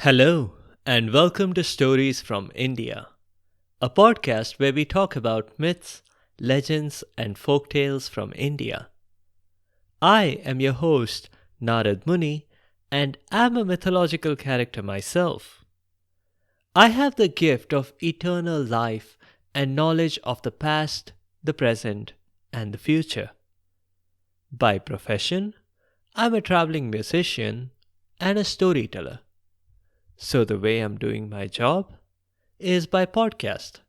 Hello, and welcome to Stories from India, a podcast where we talk about myths, legends, and folk tales from India. I am your host, Narada Muni, and am a mythological character myself. I have the gift of eternal life and knowledge of the past, the present, and the future. By profession, I'm a traveling musician and a storyteller. So, the way I'm doing my job is by podcast.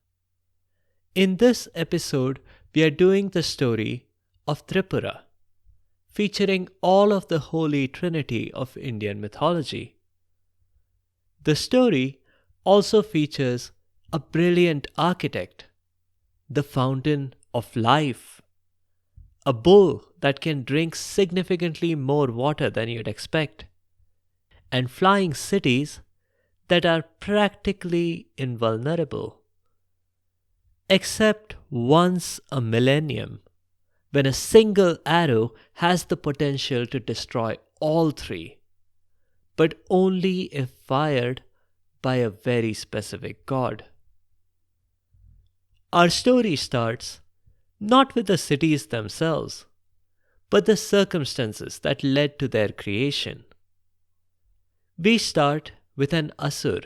In this episode, we are doing the story of Tripura, featuring all of the Holy Trinity of Indian mythology. The story also features a brilliant architect, the fountain of life, a bull that can drink significantly more water than you'd expect, and flying cities that are practically invulnerable. Except once a millennium, when a single arrow has the potential to destroy all three, but only if fired by a very specific god. Our story starts not with the cities themselves, but the circumstances that led to their creation. We start with an Asur,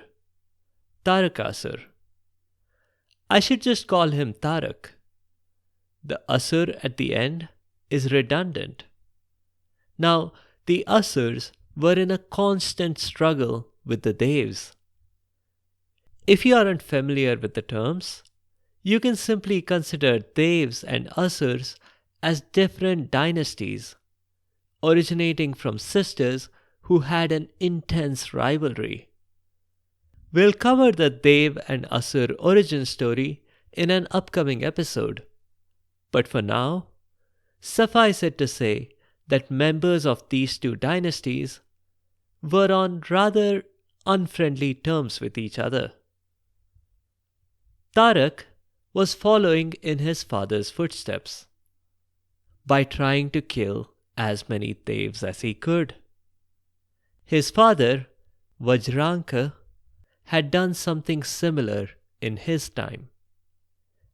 Tarakasur. I should just call him Tarak. The Asur at the end is redundant. Now, the Asurs were in a constant struggle with the Devs. If you aren't familiar with the terms, you can simply consider Devs and Asurs as different dynasties, originating from sisters who had an intense rivalry. We'll cover the Dev and Asur origin story in an upcoming episode. But for now, suffice it to say that members of these two dynasties were on rather unfriendly terms with each other. Tarak was following in his father's footsteps by trying to kill as many Devs as he could. His father, Vajranka, had done something similar in his time.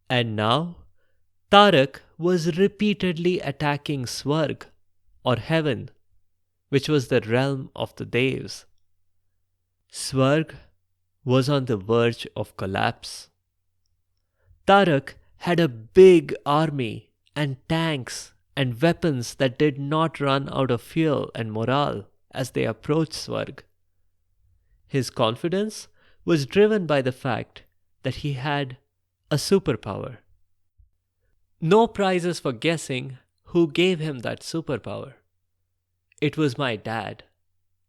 And now, Tarak was repeatedly attacking Swarg, or heaven, which was the realm of the Devs. Swarg was on the verge of collapse. Tarak had a big army and tanks and weapons that did not run out of fuel and morale as they approached Swarg. His confidence was driven by the fact that he had a superpower. No prizes for guessing who gave him that superpower. It was my dad,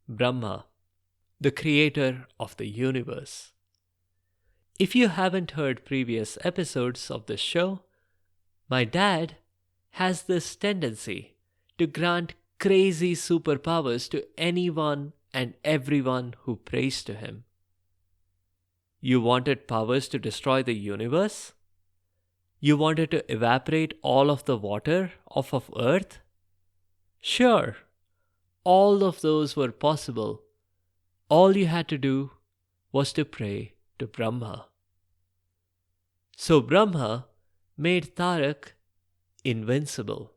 Brahma, the creator of the universe. If you haven't heard previous episodes of this show, my dad has this tendency to grant crazy superpowers to anyone and everyone who prays to him. You wanted powers to destroy the universe? You wanted to evaporate all of the water off of Earth? Sure, all of those were possible. All you had to do was to pray to Brahma. So Brahma made Tarak invincible.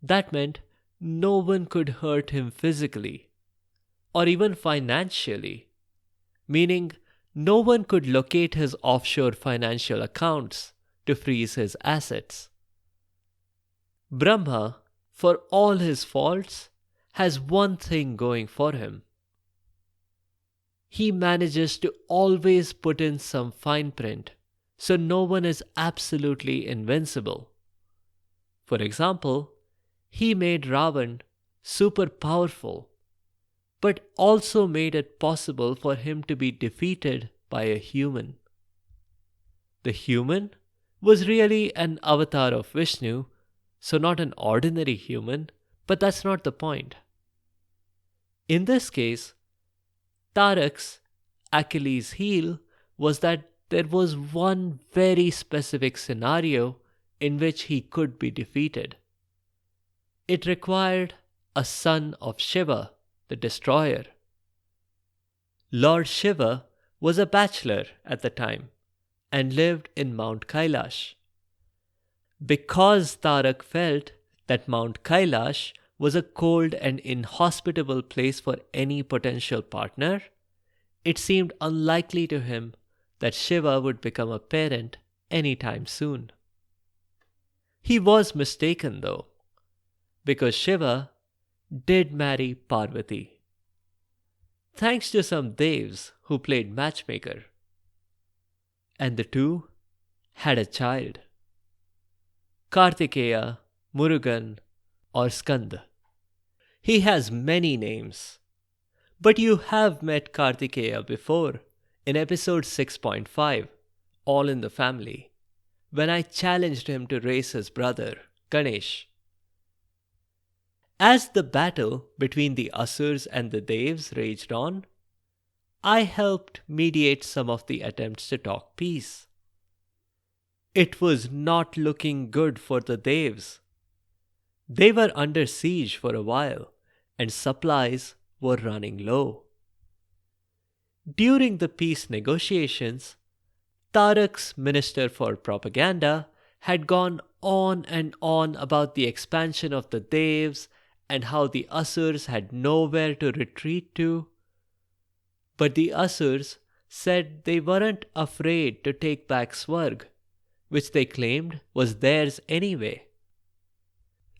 That meant no one could hurt him physically or even financially, meaning no one could locate his offshore financial accounts to freeze his assets. Brahma, for all his faults, has one thing going for him. He manages to always put in some fine print, so no one is absolutely invincible. For example, he made Ravan super powerful, but also made it possible for him to be defeated by a human. The human was really an avatar of Vishnu, so not an ordinary human, but that's not the point. In this case, Tarak's Achilles' heel was that there was one very specific scenario in which he could be defeated. It required a son of Shiva, the destroyer. Lord Shiva was a bachelor at the time and lived in Mount Kailash. Because Tarak felt that Mount Kailash was a cold and inhospitable place for any potential partner, it seemed unlikely to him that Shiva would become a parent anytime soon. He was mistaken though, because Shiva did marry Parvati, thanks to some devs who played matchmaker. And the two had a child, Kartikeya, Murugan, or Skanda. He has many names, but you have met Kartikeya before in episode 6.5, All in the Family, when I challenged him to race his brother, Ganesh. As the battle between the Asurs and the Devs raged on, I helped mediate some of the attempts to talk peace. It was not looking good for the Devs. They were under siege for a while, and supplies were running low. During the peace negotiations, Tarak's Minister for Propaganda had gone on and on about the expansion of the Devs and how the Asurs had nowhere to retreat to. But the Asurs said they weren't afraid to take back Swarg, which they claimed was theirs anyway.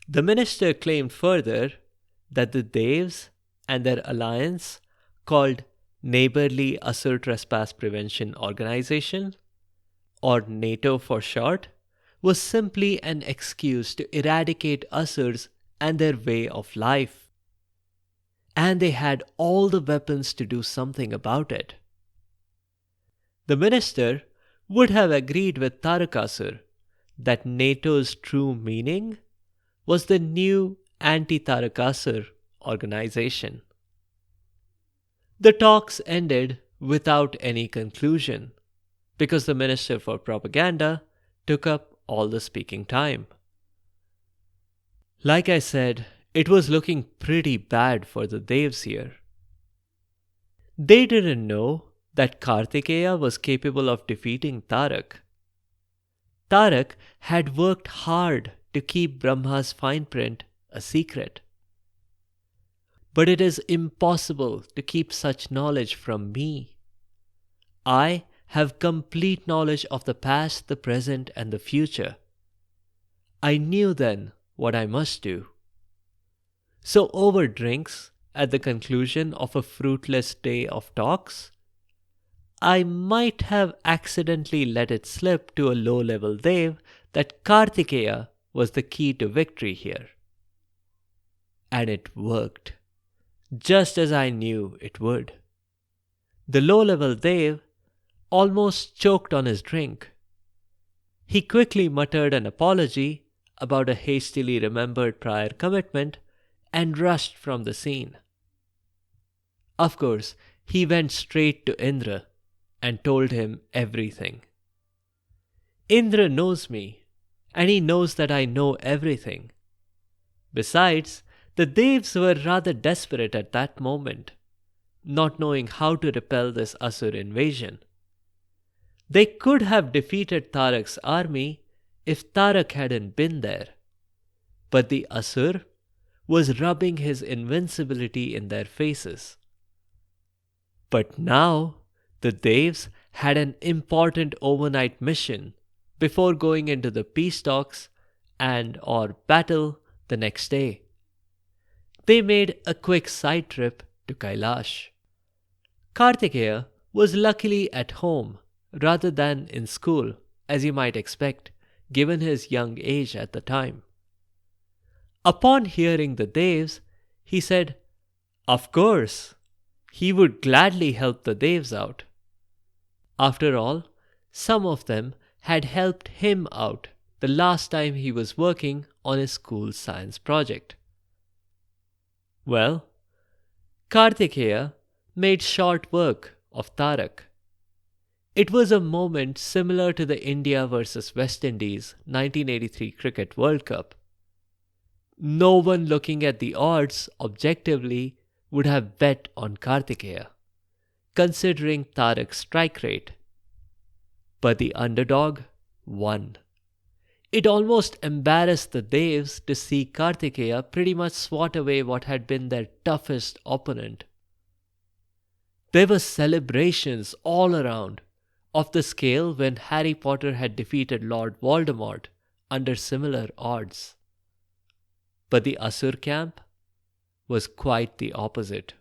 The minister claimed further that the Devs and their alliance, called Neighborly Asur Trespass Prevention Organization, or NATO for short, was simply an excuse to eradicate Asurs and their way of life. And they had all the weapons to do something about it. The minister would have agreed with Tarakasur that NATO's true meaning was the new anti-Tarakasur organization. The talks ended without any conclusion because the Minister for Propaganda took up all the speaking time. Like I said, it was looking pretty bad for the Devs here. They didn't know that Kartikeya was capable of defeating Tarak. Tarak had worked hard to keep Brahma's fine print a secret. But it is impossible to keep such knowledge from me. I have complete knowledge of the past, the present, and the future. I knew then what I must do. So over drinks, at the conclusion of a fruitless day of talks, I might have accidentally let it slip to a low-level Dev that Kartikeya was the key to victory here. And it worked, just as I knew it would. The low-level Dev almost choked on his drink. He quickly muttered an apology about a hastily remembered prior commitment and rushed from the scene. Of course, he went straight to Indra and told him everything. Indra knows me, and he knows that I know everything. Besides, the Devs were rather desperate at that moment, not knowing how to repel this Asur invasion. They could have defeated Tarak's army if Tarak hadn't been there, but the Asur was rubbing his invincibility in their faces. But now the Devs had an important overnight mission before going into the peace talks and/or battle the next day. They made a quick side trip to Kailash. Kartikeya was luckily at home rather than in school, as you might expect, given his young age at the time. Upon hearing the Devs, he said, of course, he would gladly help the Devs out. After all, some of them had helped him out the last time he was working on his school science project. Well, Kartikeya made short work of Tarak. It was a moment similar to the India versus West Indies 1983 Cricket World Cup. No one looking at the odds objectively would have bet on Kartikeya. considering Tarak's strike rate. But the underdog won. It almost embarrassed the Devs to see Kartikeya pretty much swat away what had been their toughest opponent. There were celebrations all around, of the scale when Harry Potter had defeated Lord Voldemort under similar odds. But the Asur camp was quite the opposite.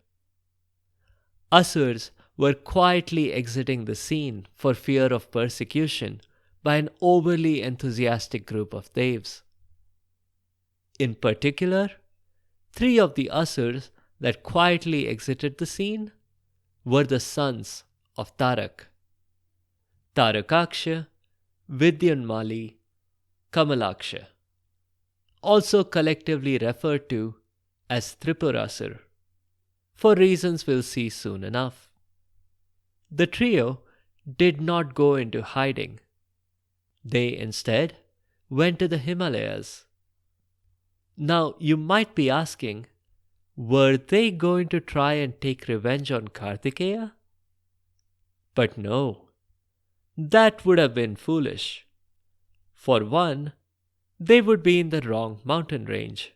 Asurs were quietly exiting the scene for fear of persecution by an overly enthusiastic group of Devs. In particular, 3 of the Asurs that quietly exited the scene were the sons of Tarak: Tarakaksha, Vidyanmali, Kamalaksha, also collectively referred to as Tripurasur, for reasons we'll see soon enough. The trio did not go into hiding. They instead went to the Himalayas. Now you might be asking, were they going to try and take revenge on Kartikeya? But no, that would have been foolish. For one, they would be in the wrong mountain range.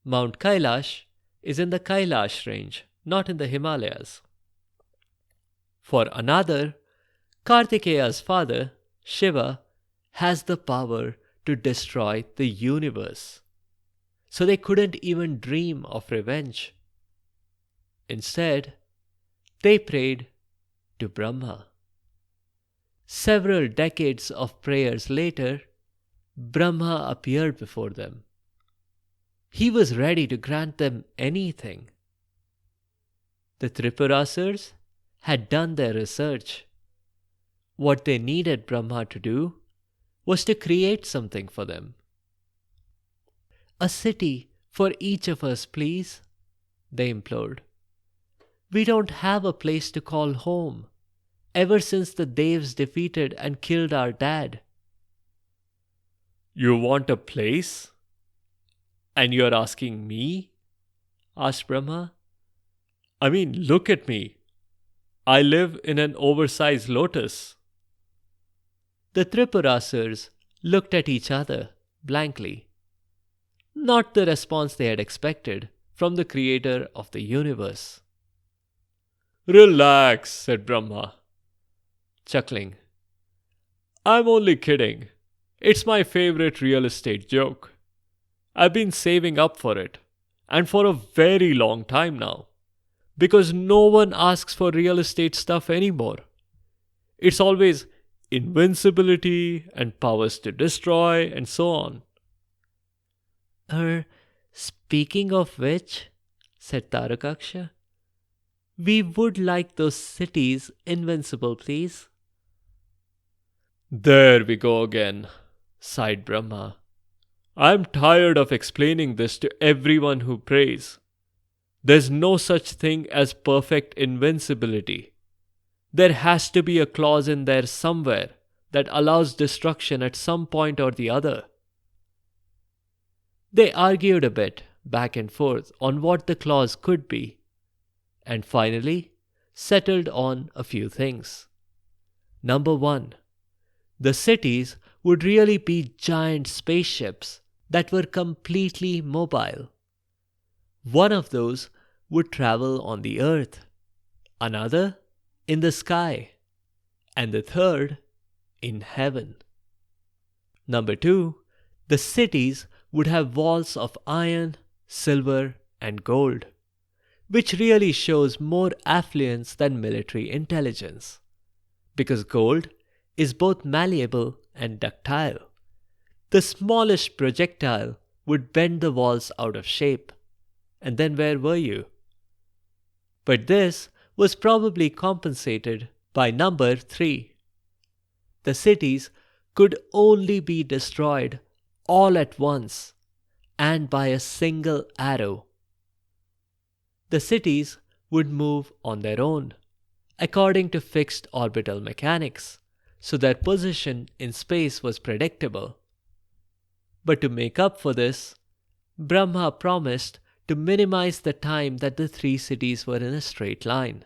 Mount Kailash is in the Kailash range, not in the Himalayas. For another, Kartikeya's father, Shiva, has the power to destroy the universe. So they couldn't even dream of revenge. Instead, they prayed to Brahma. Several decades of prayers later, Brahma appeared before them. He was ready to grant them anything. The Tripurasurs had done their research. What they needed Brahma to do was to create something for them. "A city for each of us, please," they implored. "We don't have a place to call home, ever since the Devs defeated and killed our dad." "You want a place? And you're asking me?" asked Brahma. "I mean, look at me. I live in an oversized lotus." The Tripurasurs looked at each other blankly. Not the response they had expected from the creator of the universe. "Relax," said Brahma, chuckling. "I'm only kidding. It's my favorite real estate joke. I've been saving up for it, and for a very long time now, because no one asks for real estate stuff anymore. It's always invincibility and powers to destroy and so on." Speaking of which," said Tarakaksha, "we would like those cities invincible, please." "There we go again," sighed Brahma. "I'm tired of explaining this to everyone who prays. There's no such thing as perfect invincibility. There has to be a clause in there somewhere that allows destruction at some point or the other." They argued a bit back and forth on what the clause could be, and finally settled on a few things. Number 1, the cities would really be giant spaceships that were completely mobile. One of those would travel on the earth, another in the sky, and the third in heaven. Number 2, the cities would have walls of iron, silver, and gold, which really shows more affluence than military intelligence, because gold is both malleable and ductile. The smallest projectile would bend the walls out of shape, and then where were you? But this was probably compensated by number 3. The cities could only be destroyed all at once and by a single arrow. The cities would move on their own, according to fixed orbital mechanics, so their position in space was predictable. But to make up for this, Brahma promised to minimize the time that the 3 cities were in a straight line.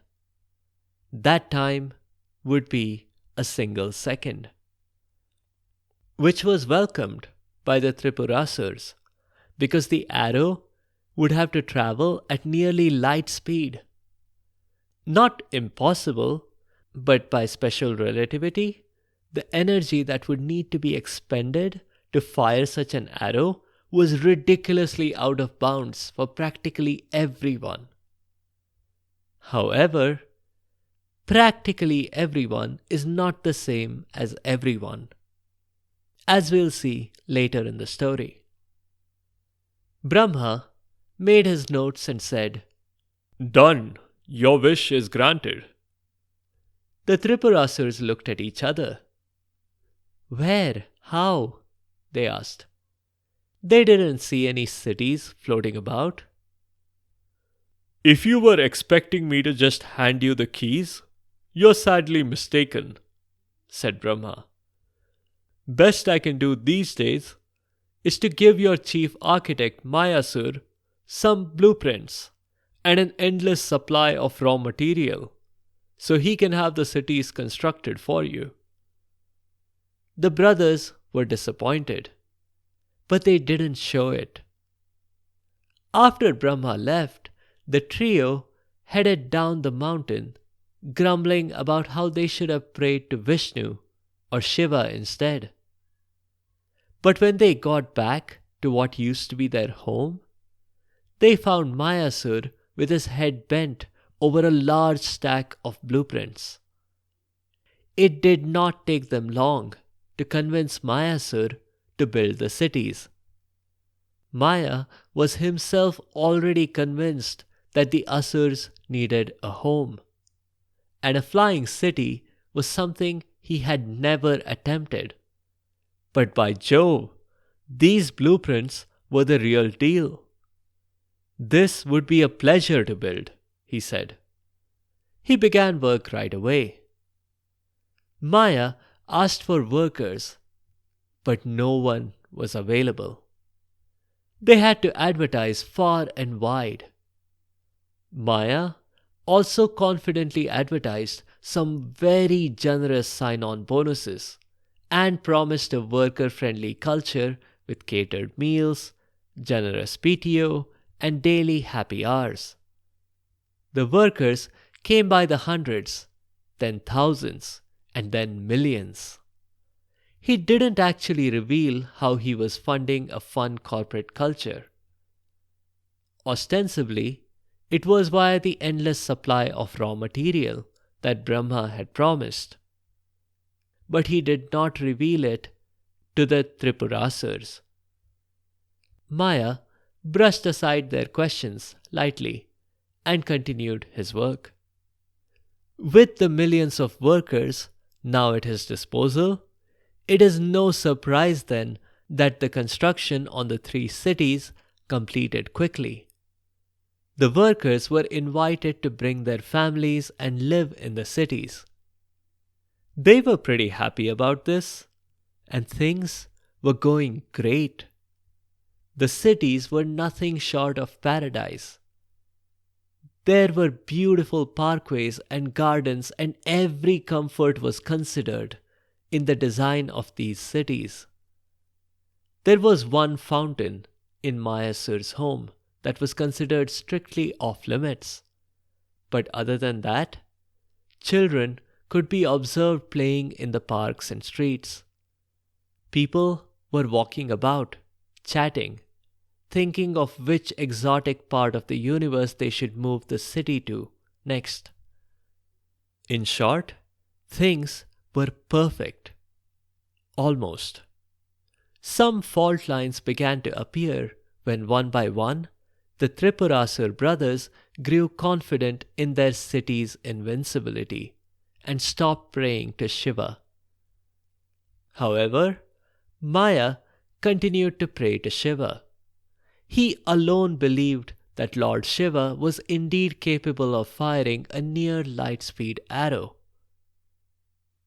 that time would be a single second, which was welcomed by the Tripurasurs because the arrow would have to travel at nearly light speed. Not impossible, but by special relativity, the energy that would need to be expended to fire such an arrow was ridiculously out of bounds for practically everyone. However, practically everyone is not the same as everyone, as we'll see later in the story. Brahma made his notes and said, "Done. Your wish is granted." The Tripurasurs looked at each other. "Where? How?" they asked. They didn't see any cities floating about. "If you were expecting me to just hand you the keys, you're sadly mistaken," said Brahma. "Best I can do these days is to give your chief architect Mayasur some blueprints and an endless supply of raw material so he can have the cities constructed for you." The brothers were disappointed, but they didn't show it. After Brahma left, the trio headed down the mountain, grumbling about how they should have prayed to Vishnu or Shiva instead. But when they got back to what used to be their home, they found Mayasur with his head bent over a large stack of blueprints. It did not take them long to convince Mayasur to build the cities. Maya was himself already convinced that the Asurs needed a home, and a flying city was something he had never attempted. But by Jove, these blueprints were the real deal. "This would be a pleasure to build," he said. He began work right away. Maya asked for workers, but no one was available. They had to advertise far and wide. Maya also confidently advertised some very generous sign-on bonuses and promised a worker-friendly culture with catered meals, generous PTO, and daily happy hours. The workers came by the hundreds, then thousands, and then millions. He didn't actually reveal how he was funding a fun corporate culture. Ostensibly, it was via the endless supply of raw material that Brahma had promised. But he did not reveal it to the Tripurasurs. Maya brushed aside their questions lightly and continued his work. With the millions of workers now at his disposal, it is no surprise then that the construction on the 3 cities completed quickly. The workers were invited to bring their families and live in the cities. They were pretty happy about this, and things were going great. The cities were nothing short of paradise. There were beautiful parkways and gardens, and every comfort was considered in the design of these cities. There was one fountain in Mayasur's home that was considered strictly off limits. But other than that, children could be observed playing in the parks and streets. People were walking about, chatting, thinking of which exotic part of the universe they should move the city to next. In short, things were perfect. Almost. Some fault lines began to appear when one by one, the Tripurasur brothers grew confident in their city's invincibility and stopped praying to Shiva. However, Maya continued to pray to Shiva. He alone believed that Lord Shiva was indeed capable of firing a near light-speed arrow.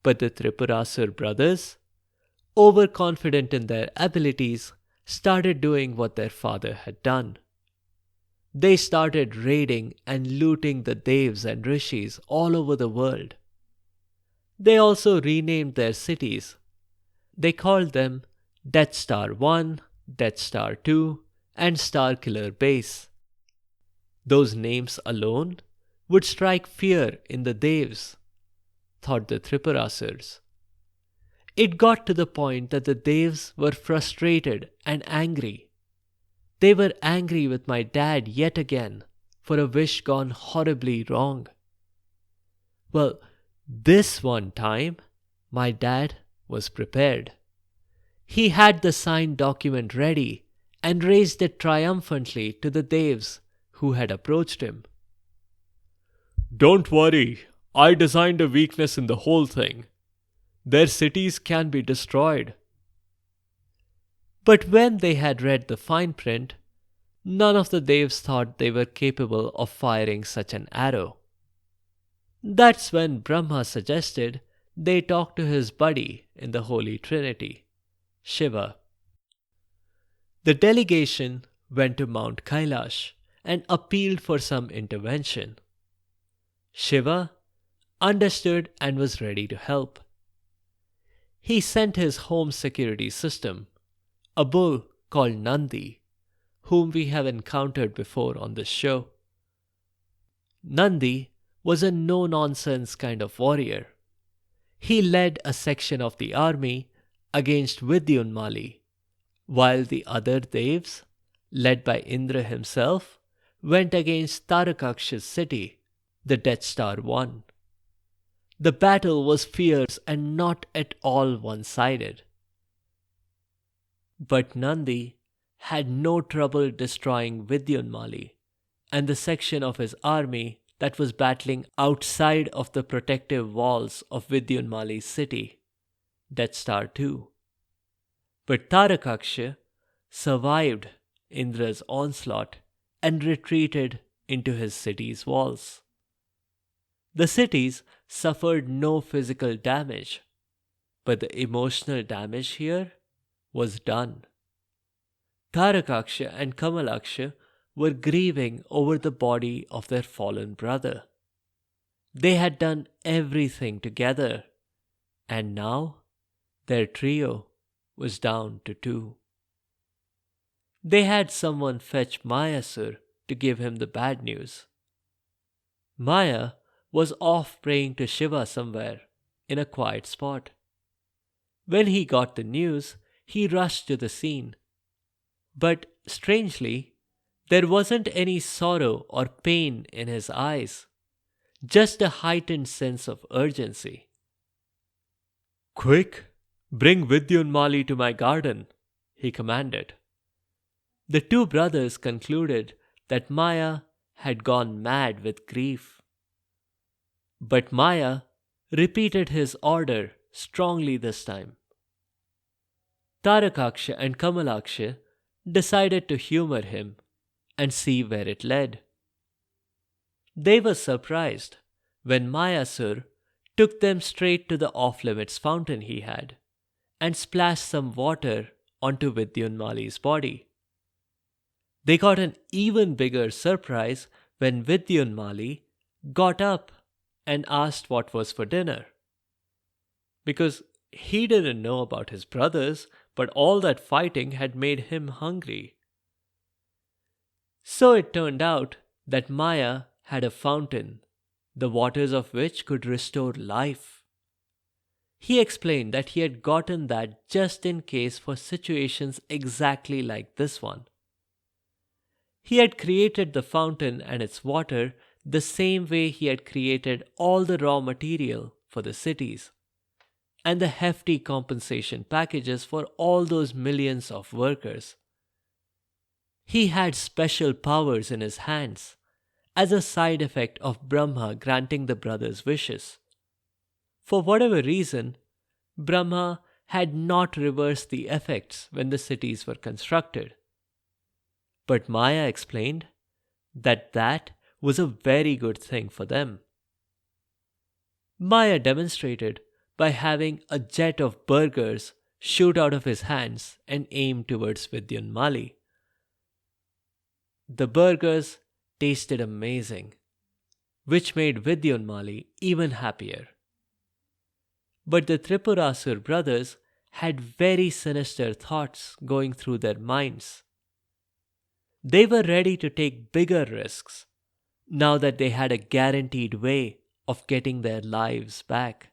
But the Tripurasur brothers, overconfident in their abilities, started doing what their father had done. They started raiding and looting the devs and rishis all over the world. They also renamed their cities. They called them Death Star 1, Death Star 2, and Starkiller Base. Those names alone would strike fear in the devs, thought the Tripurasurs. It got to the point that the devs were frustrated and angry. They were angry with my dad yet again for a wish gone horribly wrong. Well, this one time, my dad was prepared. He had the signed document ready and raised it triumphantly to the devs who had approached him. "Don't worry, I designed a weakness in the whole thing. Their cities can be destroyed." But when they had read the fine print, none of the devs thought they were capable of firing such an arrow. That's when Brahma suggested they talk to his buddy in the Holy Trinity, Shiva. The delegation went to Mount Kailash and appealed for some intervention. Shiva understood and was ready to help. He sent his home security system, a bull called Nandi, whom we have encountered before on this show. Nandi was a no-nonsense kind of warrior. He led a section of the army against Vidyunmali, while the other devs, led by Indra himself, went against Tarakaksha's city, the Death Star 1. The battle was fierce and not at all one-sided. But Nandi had no trouble destroying Vidyunmali and the section of his army that was battling outside of the protective walls of Vidyunmali's city, Death Star 2. But Tarakaksha survived Indra's onslaught and retreated into his city's walls. The cities suffered no physical damage, but the emotional damage here was done. Tarakaksha and Kamalaksha were grieving over the body of their fallen brother. They had done everything together, and now their trio was down to 2. They had someone fetch Mayasur to give him the bad news. Maya was off praying to Shiva somewhere in a quiet spot. When he got the news, he rushed to the scene. But strangely, there wasn't any sorrow or pain in his eyes, just a heightened sense of urgency. "Quick, bring Vidyunmali to my garden," he commanded. The 2 brothers concluded that Maya had gone mad with grief. But Maya repeated his order strongly this time. Tarakaksha and Kamalaksha decided to humor him and see where it led. They were surprised when Mayasur took them straight to the off-limits fountain he had and splashed some water onto Vidyunmali's body. They got an even bigger surprise when Vidyunmali got up and asked what was for dinner. Because he didn't know about his brothers, but all that fighting had made him hungry. So it turned out that Maya had a fountain, the waters of which could restore life. He explained that he had gotten that just in case for situations exactly like this one. He had created the fountain and its water the same way he had created all the raw material for the cities and the hefty compensation packages for all those millions of workers. He had special powers in his hands as a side effect of Brahma granting the brothers' wishes. For whatever reason, Brahma had not reversed the effects when the cities were constructed. But Maya explained that was a very good thing for them. Maya demonstrated by having a jet of burgers shoot out of his hands and aim towards Vidyunmali. The burgers tasted amazing, which made Vidyonmali even happier. But the Tripurasur brothers had very sinister thoughts going through their minds. They were ready to take bigger risks now that they had a guaranteed way of getting their lives back.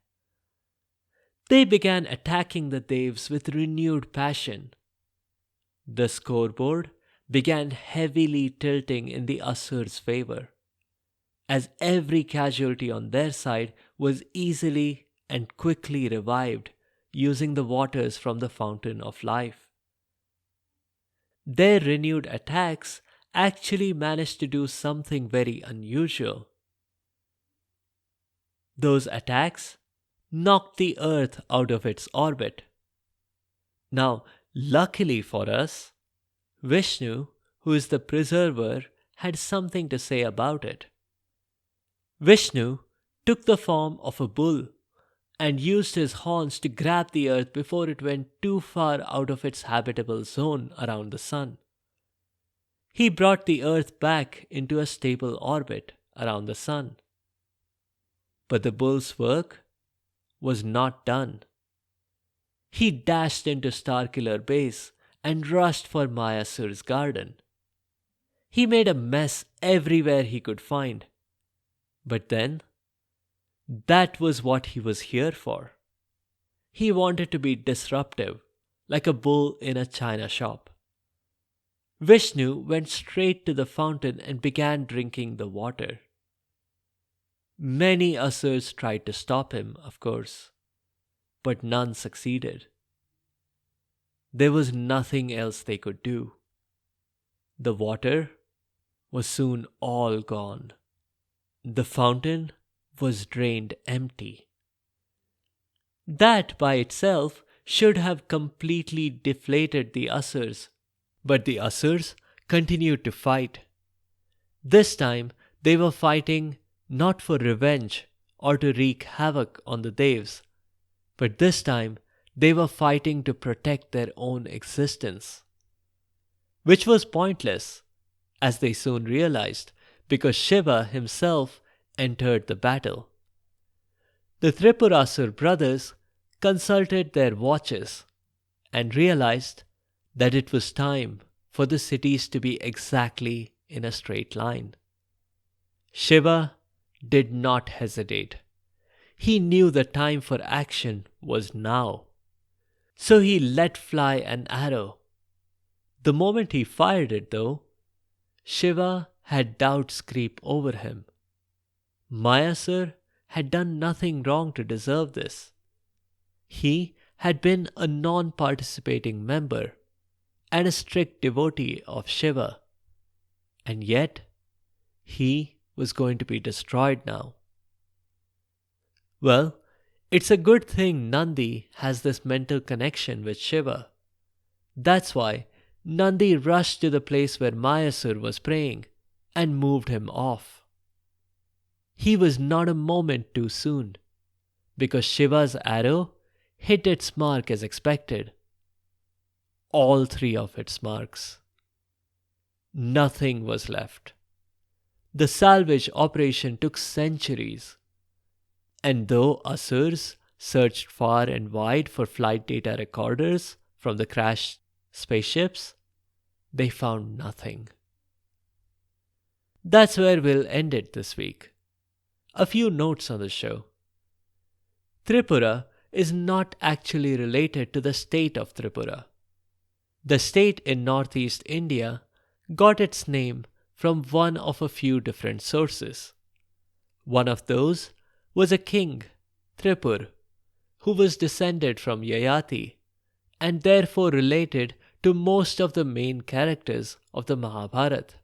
They began attacking the Devs with renewed passion. The scoreboard began heavily tilting in the Asurs' favor, as every casualty on their side was easily and quickly revived using the waters from the fountain of life. Their renewed attacks actually managed to do something very unusual. Those attacks knocked the Earth out of its orbit. Now, luckily for us, Vishnu, who is the preserver, had something to say about it. Vishnu took the form of a bull and used his horns to grab the Earth before it went too far out of its habitable zone around the Sun. He brought the Earth back into a stable orbit around the Sun. But the bull's work was not done. He dashed into Starkiller Base and rushed for Mayasur's garden. He made a mess everywhere he could find. But then, that was what he was here for. He wanted to be disruptive, like a bull in a china shop. Vishnu went straight to the fountain and began drinking the water. Many Asurs tried to stop him, of course, but none succeeded. There was nothing else they could do. The water was soon all gone. The fountain was drained empty. That by itself should have completely deflated the Asurs, but the Asurs continued to fight. This time they were fighting not for revenge or to wreak havoc on the Devs, but this time they were fighting to protect their own existence. Which was pointless, as they soon realized, because Shiva himself entered the battle. The Tripurasur brothers consulted their watches and realized that it was time for the cities to be exactly in a straight line. Shiva did not hesitate. He knew the time for action was now. So he let fly an arrow. The moment he fired it, though, Shiva had doubts creep over him. Mayasur had done nothing wrong to deserve this. He had been a non-participating member and a strict devotee of Shiva, and yet he was going to be destroyed now. Well, it's a good thing Nandi has this mental connection with Shiva. That's why Nandi rushed to the place where Mayasur was praying and moved him off. He was not a moment too soon, because Shiva's arrow hit its mark as expected. All three of its marks. Nothing was left. The salvage operation took centuries. And though Asurs searched far and wide for flight data recorders from the crashed spaceships, they found nothing. That's where we'll end it this week. A few notes on the show. Tripura is not actually related to the state of Tripura. The state in northeast India got its name from one of a few different sources. One of those was a king, Tripur, who was descended from Yayati and therefore related to most of the main characters of the Mahabharata.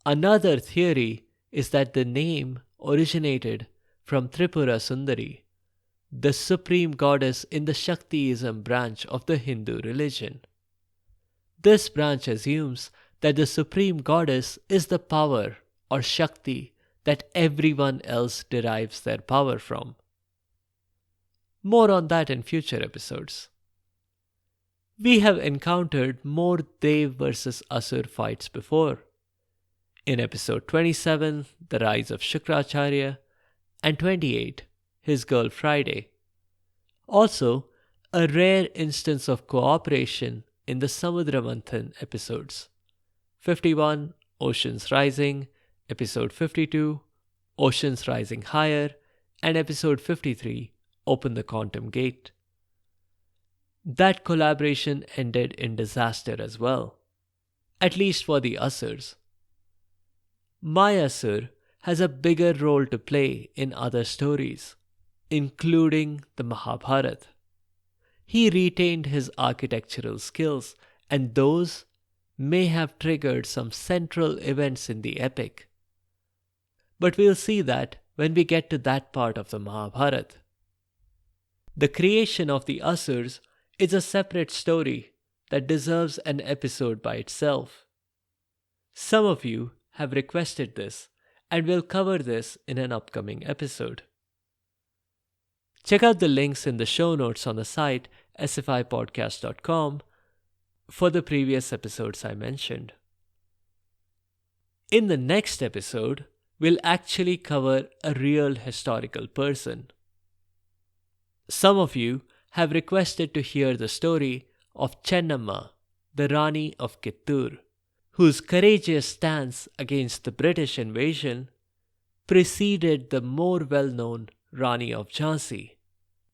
Another theory is that the name originated from Tripura Sundari, the supreme goddess in the Shaktiism branch of the Hindu religion. This branch assumes that the supreme goddess is the power or Shakti that everyone else derives their power from. More on that in future episodes. We have encountered more Dev versus Asur fights before. In episode 27, The Rise of Shukracharya, and 28, His Girl Friday. Also, a rare instance of cooperation in the Samudra Manthan episodes. 51, Oceans Rising, episode 52, Oceans Rising Higher, and episode 53, Open the Quantum Gate. That collaboration ended in disaster as well, at least for the Asurs. My Asur has a bigger role to play in other stories, including the Mahabharata. He retained his architectural skills, and those may have triggered some central events in the epic. But we'll see that when we get to that part of the Mahabharata. The creation of the Asurs is a separate story that deserves an episode by itself. Some of you have requested this, and we'll cover this in an upcoming episode. Check out the links in the show notes on the site sfipodcast.com for the previous episodes I mentioned. In the next episode, we'll actually cover a real historical person. Some of you have requested to hear the story of Chennamma, the Rani of Kittur, whose courageous stance against the British invasion preceded the more well-known Rani of Jhansi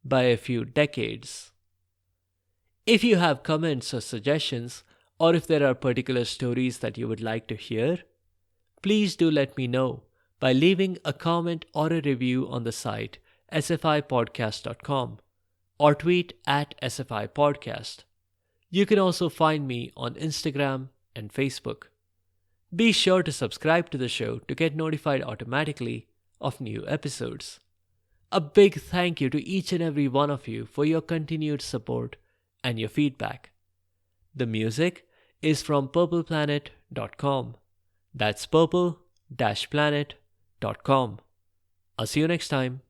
by a few decades. If you have comments or suggestions, or if there are particular stories that you would like to hear, please do let me know by leaving a comment or a review on the site sfipodcast.com or tweet at sfipodcast. You can also find me on Instagram and Facebook. Be sure to subscribe to the show to get notified automatically of new episodes. A big thank you to each and every one of you for your continued support and your feedback. The music is from purpleplanet.com. That's purple-planet.com. I'll see you next time.